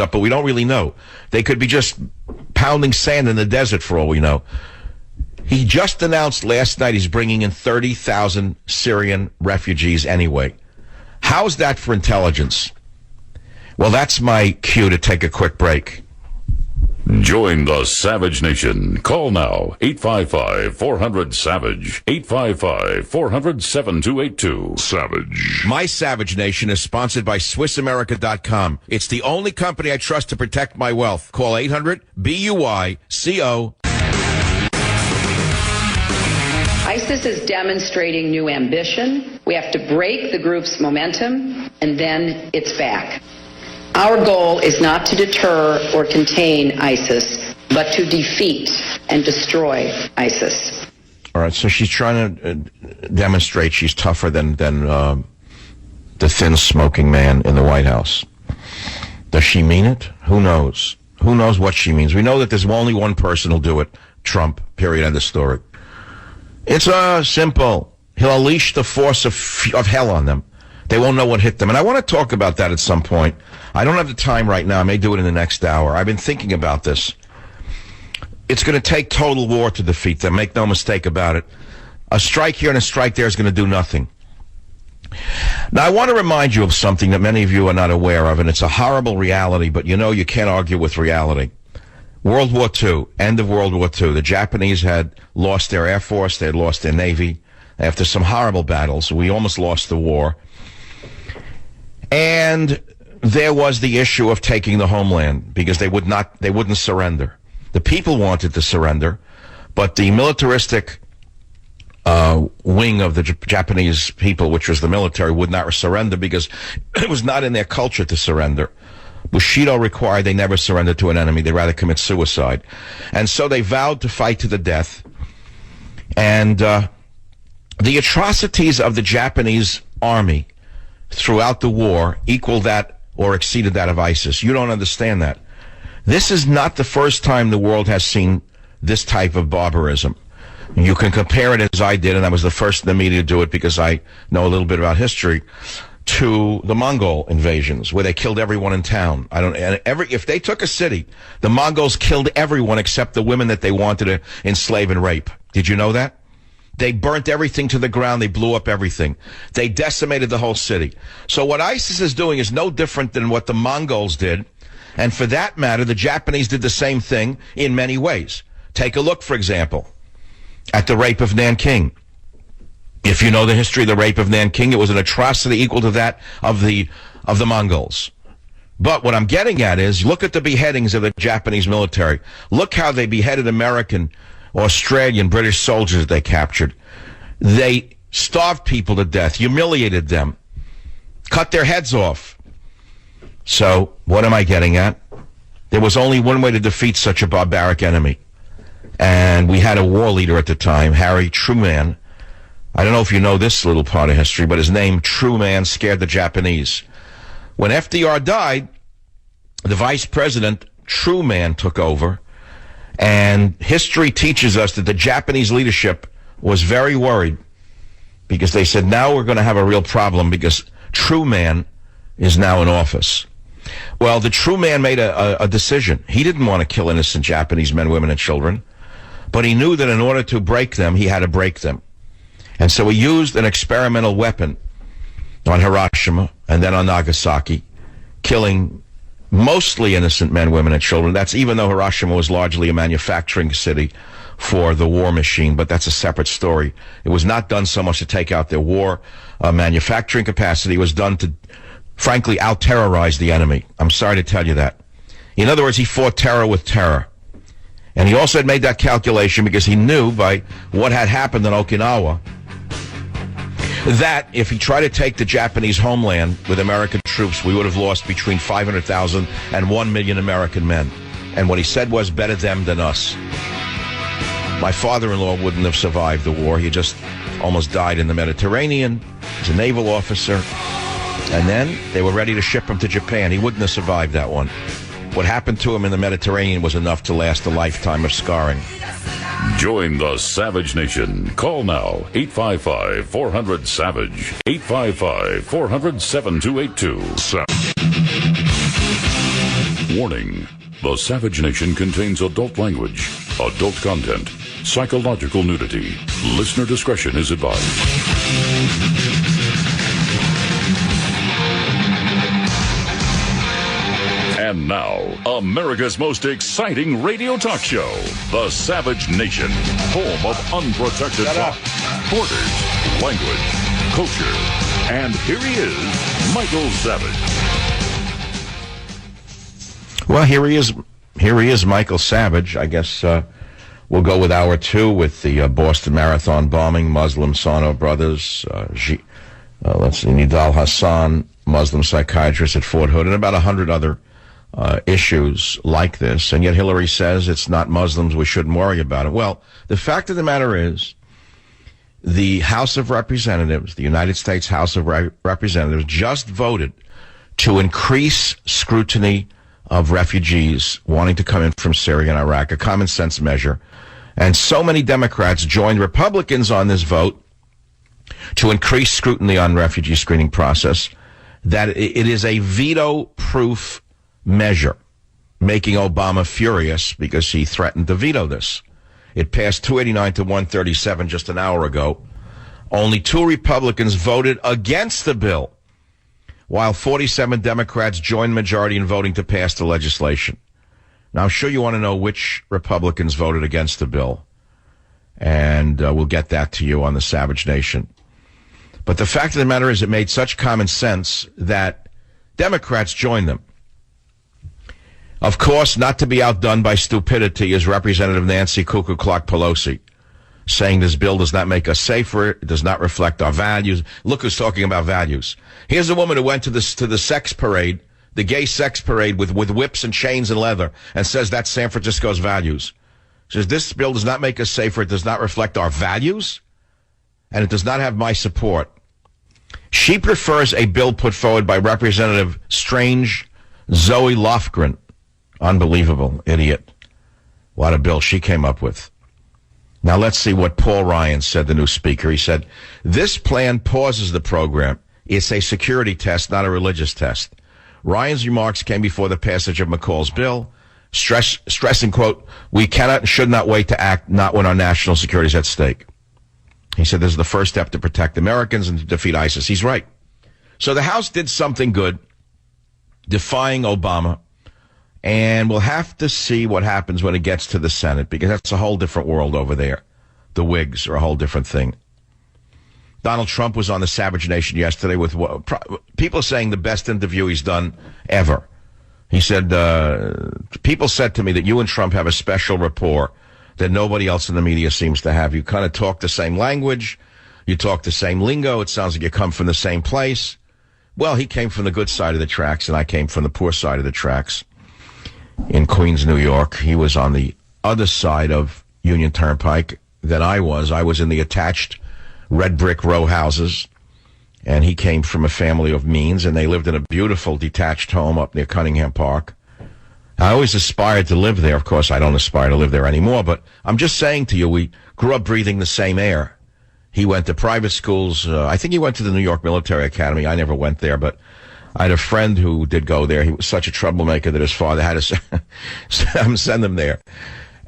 up, but we don't really know. They could be just pounding sand in the desert for all we know. He just announced last night he's bringing in 30,000 Syrian refugees anyway. How's that for intelligence? Well, that's my cue to take a quick break. Join the Savage Nation. Call now, 855-400-SAVAGE, 855-400-7282. Savage. My Savage Nation is sponsored by SwissAmerica.com. It's the only company I trust to protect my wealth. Call 800-BUYCO. ISIS is demonstrating new ambition. We have to break the group's momentum, and then it's back. Our goal is not to deter or contain ISIS, but to defeat and destroy ISIS. All right, so she's trying to demonstrate she's tougher than the thin smoking man in the White House. Does she mean it? Who knows? Who knows what she means? We know that there's only one person who'll do it, Trump, period, end of story. It's simple. He'll unleash the force of hell on them. They won't know what hit them. And I want to talk about that at some point. I don't have the time right now. I may do it in the next hour. I've been thinking about this. It's going to take total war to defeat them. Make no mistake about it. A strike here and a strike there is going to do nothing. Now, I want to remind you of something that many of you are not aware of, and it's a horrible reality, but you know you can't argue with reality. World War II, end of World War II. The Japanese had lost their Air Force. They had lost their Navy. After some horrible battles, we almost lost the war. And there was the issue of taking the homeland because they wouldn't surrender. The people wanted to surrender, but the militaristic wing of the Japanese people, which was the military, would not surrender because it was not in their culture to surrender. Bushido required they never surrender to an enemy. They'd rather commit suicide. And so they vowed to fight to the death. And the atrocities of the Japanese army throughout the war equaled that or exceeded that of ISIS. You don't understand that. This is not the first time the world has seen this type of barbarism. You can compare it, as I did, and I was the first in the media to do it because I know a little bit about history, to the Mongol invasions, where they killed everyone in town. If they took a city, the Mongols killed everyone except the women that they wanted to enslave and rape. Did you know that? They burnt everything to the ground. They blew up everything. They decimated the whole city. So what ISIS is doing is no different than what the Mongols did. And for that matter, the Japanese did the same thing in many ways. Take a look, for example, at the rape of Nanking. If you know the history of the rape of Nanking, it was an atrocity equal to that of the Mongols. But what I'm getting at is, look at the beheadings of the Japanese military. Look how they beheaded American, Australian, British soldiers they captured. They starved people to death, humiliated them, cut their heads off. So, what am I getting at? There was only one way to defeat such a barbaric enemy. And we had a war leader at the time, Harry Truman. I don't know if you know this little part of history, but his name, Truman, scared the Japanese. When FDR died, the vice president, Truman, took over. And history teaches us that the Japanese leadership was very worried because they said, now we're going to have a real problem because Truman is now in office. Well, the Truman made a decision. He didn't want to kill innocent Japanese men, women, and children, but he knew that in order to break them, he had to break them. And so he used an experimental weapon on Hiroshima and then on Nagasaki, killing mostly innocent men, women, and children. That's even though Hiroshima was largely a manufacturing city for the war machine, but that's a separate story. It was not done so much to take out their war manufacturing capacity. It was done to, frankly, out-terrorize the enemy. I'm sorry to tell you that. In other words, he fought terror with terror. And he also had made that calculation because he knew by what had happened in Okinawa that if he tried to take the Japanese homeland with American troops, we would have lost between 500,000 and 1 million American men. And what he said was, better them than us. My father-in-law wouldn't have survived the war. He just almost died in the Mediterranean. He's a naval officer. And then they were ready to ship him to Japan. He wouldn't have survived that one. What happened to him in the Mediterranean was enough to last a lifetime of scarring. Join the Savage Nation. Call now, 855-400-SAVAGE, 855-400-7282. Warning. The Savage Nation contains adult language, adult content, psychological nudity. Listener discretion is advised. And now, America's most exciting radio talk show, The Savage Nation, home of unprotected talk, borders, language, culture. And here he is, Michael Savage. Well, here he is. Here he is, Michael Savage. I guess we'll go with hour two with the Boston Marathon bombing, Muslim Sano brothers, let's see, Nidal Hassan, Muslim psychiatrist at Fort Hood, and about 100 other issues like this. And yet Hillary says it's not Muslims, we shouldn't worry about it. Well, the fact of the matter is the House of Representatives, the United States House of Representatives, just voted to increase scrutiny of refugees wanting to come in from Syria and Iraq, a common sense measure. And so many Democrats joined Republicans on this vote to increase scrutiny on refugee screening process that it is a veto-proof measure, making Obama furious because he threatened to veto this. It passed 289 to 137 just an hour ago. Only 2 Republicans voted against the bill, while 47 Democrats joined the majority in voting to pass the legislation. Now, I'm sure you want to know which Republicans voted against the bill, and we'll get that to you on the Savage Nation. But the fact of the matter is it made such common sense that Democrats joined them. Of course, not to be outdone by stupidity is Representative Nancy Cuckoo Clock Pelosi, saying this bill does not make us safer, it does not reflect our values. Look who's talking about values. Here's a woman who went to the sex parade, the gay sex parade with whips and chains and leather, and says that's San Francisco's values. Says this bill does not make us safer, it does not reflect our values, and it does not have my support. She prefers a bill put forward by Representative Strange Zoe Lofgren. Unbelievable, idiot. What a bill she came up with. Now let's see what Paul Ryan said, the new speaker. He said, this plan pauses the program. It's a security test, not a religious test. Ryan's remarks came before the passage of McCall's bill, stressing, quote, we cannot and should not wait to act, not when our national security is at stake. He said this is the first step to protect Americans and to defeat ISIS. He's right. So the House did something good, defying Obama. And we'll have to see what happens when it gets to the Senate, because that's a whole different world over there. The Whigs are a whole different thing. Donald Trump was on the Savage Nation yesterday with people saying the best interview he's done ever. He said, people said to me that you and Trump have a special rapport that nobody else in the media seems to have. You kind of talk the same language. You talk the same lingo. It sounds like you come from the same place. Well, he came from the good side of the tracks, and I came from the poor side of the tracks. In Queens, New York. He was on the other side of Union Turnpike than I was. I was in the attached red brick row houses, and he came from a family of means, and they lived in a beautiful detached home up near Cunningham Park. I always aspired to live there. Of course, I don't aspire to live there anymore, but I'm just saying to you, we grew up breathing the same air. He went to private schools. I think he went to the New York Military Academy. I never went there, but I had a friend who did go there. He was such a troublemaker that his father had to send him there.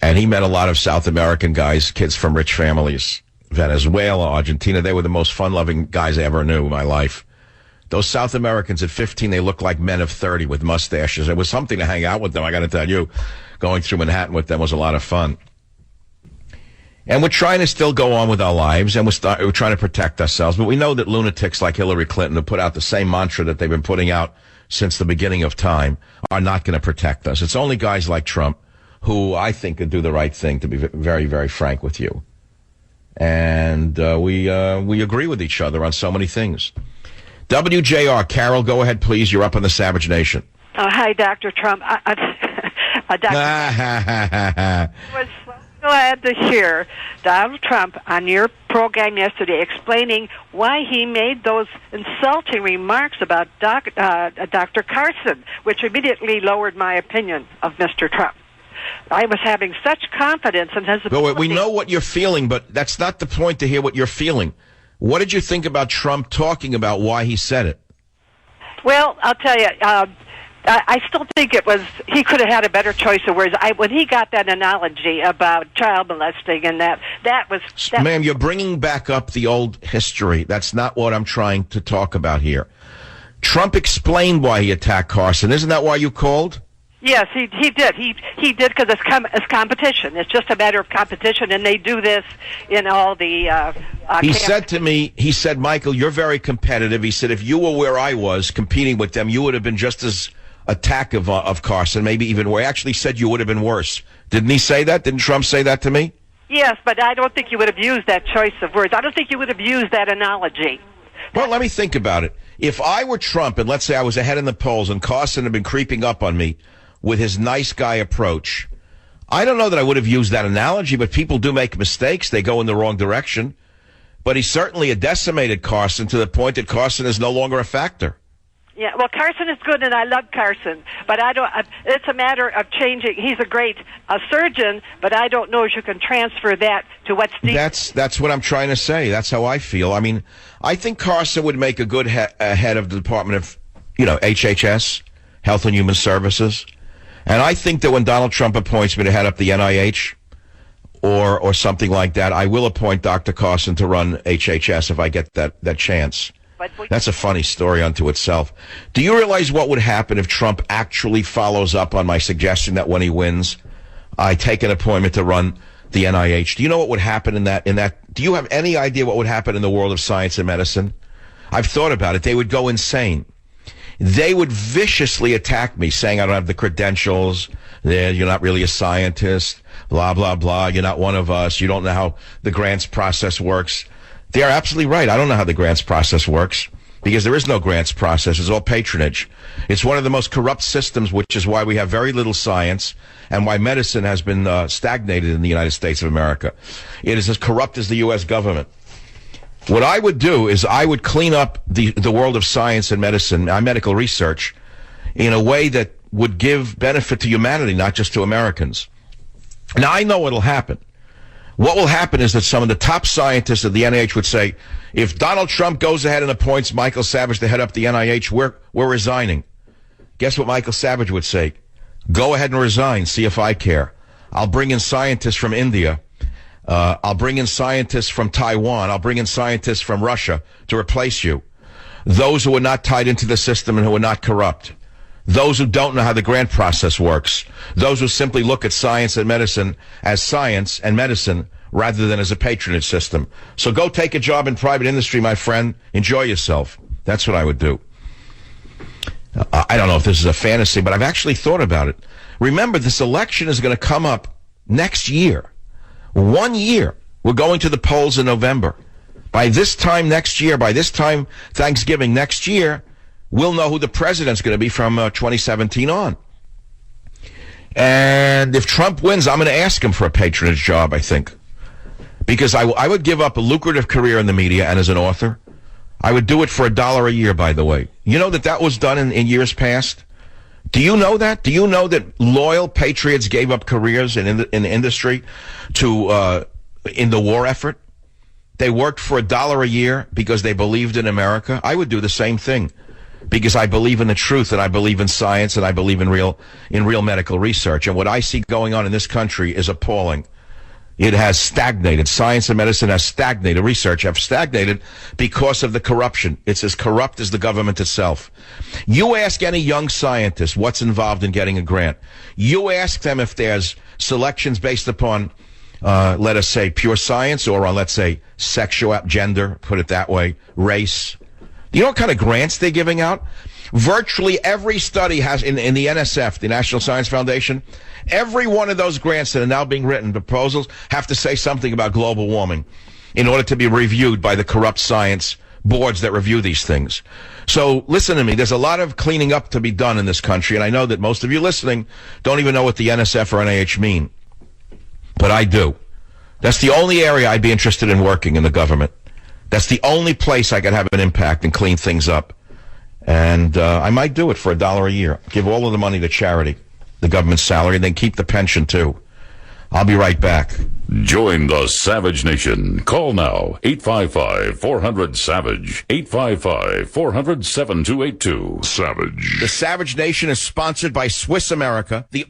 And he met a lot of South American guys, kids from rich families, Venezuela, Argentina. They were the most fun-loving guys I ever knew in my life. Those South Americans at 15, they looked like men of 30 with mustaches. It was something to hang out with them, I got to tell you. Going through Manhattan with them was a lot of fun. And we're trying to still go on with our lives, and we're trying to protect ourselves. But we know that lunatics like Hillary Clinton, who put out the same mantra that they've been putting out since the beginning of time, are not going to protect us. It's only guys like Trump who I think could do the right thing, to be very, very frank with you. And we agree with each other on so many things. WJR, Carol, go ahead, please. You're up on the Savage Nation. Hi, Dr. Trump. I was so glad to hear Donald Trump on your program yesterday explaining why he made those insulting remarks about Dr. Carson, which immediately lowered my opinion of Mr. Trump. I was having such confidence in his ability. Well, we know what you're feeling, but that's not the point to hear what you're feeling. What did you think about Trump talking about why he said it? Well, I'll tell you, I still think he could have had a better choice of words. When he got that analogy about child molesting and that was... Ma'am, you're bringing back up the old history. That's not what I'm trying to talk about here. Trump explained why he attacked Carson. Isn't that why you called? Yes, he did. He did because it's competition. It's just a matter of competition, and they do this in all the... He said to me, Michael, you're very competitive. He said, if you were where I was competing with them, you would have been just as attack of Carson, maybe even worse. He actually said you would have been worse. Didn't he say that? Didn't Trump say that to me? Yes, but I don't think you would have used that choice of words. I don't think you would have used that analogy. Well, let me think about it. If I were Trump, and let's say I was ahead in the polls and Carson had been creeping up on me with his nice guy approach, I don't know that I would have used that analogy, but people do make mistakes. They go in the wrong direction. But he certainly had decimated Carson to the point that Carson is no longer a factor. Yeah, well, Carson is good, and I love Carson, but I don't. It's a matter of changing. He's a great surgeon, but I don't know if you can transfer that to what Steve. That's what I'm trying to say. That's how I feel. I mean, I think Carson would make a good head of the Department of, HHS, Health and Human Services, and I think that when Donald Trump appoints me to head up the NIH or something like that, I will appoint Dr. Carson to run HHS if I get that chance. That's a funny story unto itself. Do you realize what would happen if Trump actually follows up on my suggestion that when he wins, I take an appointment to run the NIH? Do you know what would happen in that? Do you have any idea what would happen in the world of science and medicine? I've thought about it. They would go insane. They would viciously attack me, saying I don't have the credentials, you're not really a scientist, blah, blah, blah, you're not one of us, you don't know how the grants process works. They are absolutely right. I don't know how the grants process works because there is no grants process. It's all patronage. It's one of the most corrupt systems, which is why we have very little science and why medicine has been stagnated in the United States of America. It is as corrupt as the U.S. government. What I would do is I would clean up the world of science and medicine, medical research, in a way that would give benefit to humanity, not just to Americans. Now, I know what will happen. What will happen is that some of the top scientists of the NIH would say, if Donald Trump goes ahead and appoints Michael Savage to head up the NIH, we're resigning. Guess what Michael Savage would say? Go ahead and resign, see if I care. I'll bring in scientists from India. I'll bring in scientists from Taiwan. I'll bring in scientists from Russia to replace you. Those who are not tied into the system and who are not corrupt. Those who don't know how the grant process works. Those who simply look at science and medicine as science and medicine rather than as a patronage system. So go take a job in private industry, my friend. Enjoy yourself. That's what I would do. I don't know if this is a fantasy, but I've actually thought about it. Remember, this election is going to come up next year. 1 year. We're going to the polls in November. By this time next year, by this time Thanksgiving next year, we'll know who the president's going to be from 2017 on. And if Trump wins, I'm going to ask him for a patronage job, I think. Because I would give up a lucrative career in the media and as an author. I would do it for $1 a year, by the way. You know that was done in years past? Do you know that? Do you know that loyal patriots gave up careers in the industry to in the war effort? They worked for $1 a year because they believed in America. I would do the same thing because I believe in the truth and I believe in science and I believe in real medical research. And what I see going on in this country is appalling. It has stagnated. Science and medicine has stagnated. Research have stagnated because of the corruption. It's as corrupt as the government itself. You ask any young scientist what's involved in getting a grant. You ask them if there's selections based upon, let us say, pure science or on, let's say, sexual, gender, put it that way, race. Do you know what kind of grants they're giving out? Virtually every study has, in the NSF, the National Science Foundation, every one of those grants that are now being written, proposals, have to say something about global warming in order to be reviewed by the corrupt science boards that review these things. So listen to me, there's a lot of cleaning up to be done in this country, and I know that most of you listening don't even know what the NSF or NIH mean. But I do. That's the only area I'd be interested in working in the government. That's the only place I could have an impact and clean things up. And I might do it for $1 a year. Give all of the money to charity, the government salary, and then keep the pension too. I'll be right back. Join the Savage Nation. Call now, 855-400-SAVAGE, 855-400-7282. Savage. The Savage Nation is sponsored by Swiss America, the